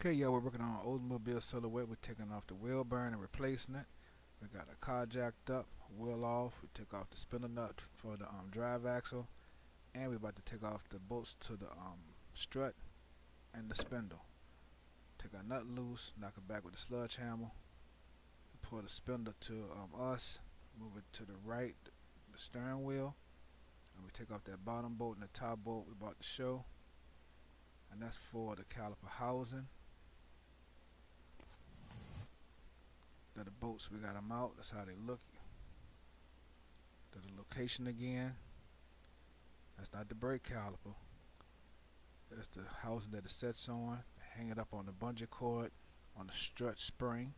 Okay, yeah, we're working on an Oldsmobile Silhouette. We're taking off the wheel bearing and replacing it. We got a car jacked up, wheel off. We took off the spindle nut for the drive axle, and we're about to take off the bolts to the strut and the spindle. Take our nut loose, knock it back with a sludge hammer. Pull the spindle to us, move it to the right, the steering wheel, and we take off that bottom bolt and the top bolt we about to show, and that's for the caliper housing. The bolts, we got them out. That's how they look. The location again. That's not the brake caliper. That's the housing that it sets on. Hang it up on the bungee cord on the strut spring.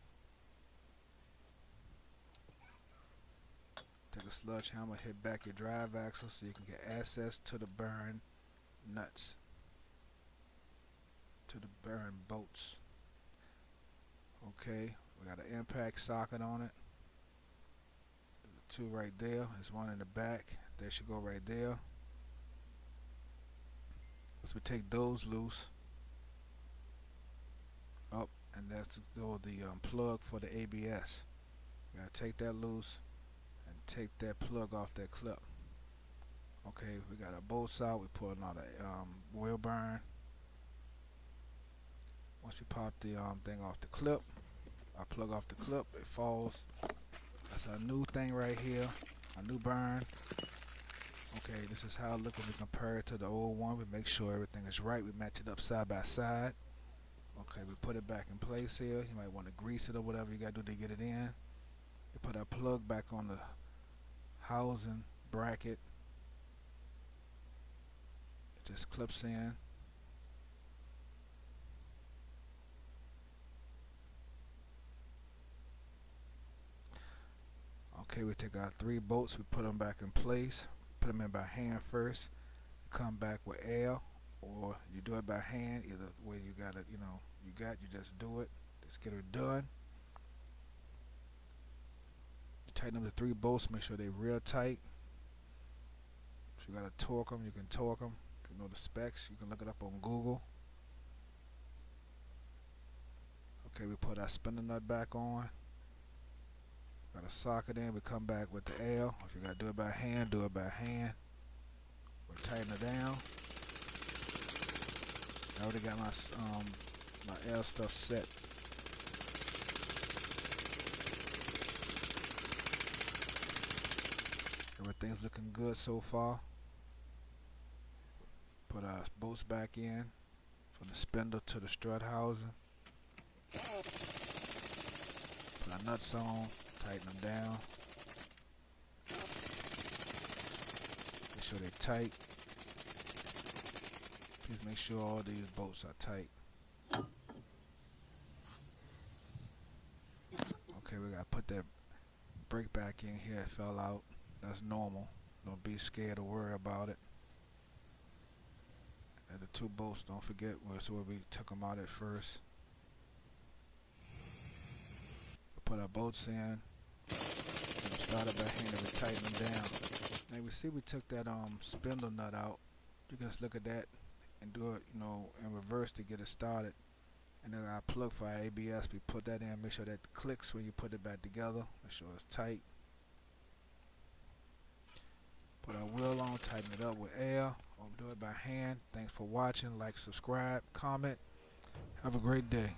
Take a sludge hammer, hit back your drive axle so you can get access to the bearing nuts, to the bearing bolts. Okay, we got an impact socket on it. There's two right there. There's one in the back. They should go right there. So we take those loose. Up, and that's the plug for the ABS. We gotta take that loose and take that plug off that clip. Okay, we got our bolts out. We're pulling out a wheel bearing. Once we pop the thing off the clip, I plug off the clip, it falls. That's our new thing right here, our new bearing. Okay, this is how it looks when we compare it to the old one. We make sure everything is right. We match it up side by side. Okay, we put it back in place here. You might want to grease it or whatever you got to do to get it in. We put our plug back on the housing bracket. It just clips in. Okay, we take our 3 bolts, we put them back in place. Put them in by hand first. Come back with air, or you do it by hand. Either way you got it, you just do it. Just get it done. You tighten up the 3 bolts, make sure they're real tight. If you gotta torque them, you can torque them. If you know the specs, you can look it up on Google. Okay, we put our spindle nut back on. Got a socket in, we come back with the L. If you gotta do it by hand, do it by hand. We'll tighten it down. I already got my L stuff set. Everything's looking good so far. Put our bolts back in from the spindle to the strut housing. Put our nuts on. Tighten them down. Make sure they're tight. Please make sure all these bolts are tight. Okay, we gotta put that brake back in here. It fell out. That's normal. Don't be scared or worry about it. And the 2 bolts, don't forget, that's where we took them out at first. Put our bolts in. Started back here and we tighten them down. Now we see we took that spindle nut out. You can just look at that and do it, in reverse to get it started. And then our plug for our ABS, we put that in. Make sure that clicks when you put it back together. Make sure it's tight. Put our wheel on, tighten it up with air. Or do it by hand. Thanks for watching. Like, subscribe, comment. Have a great day.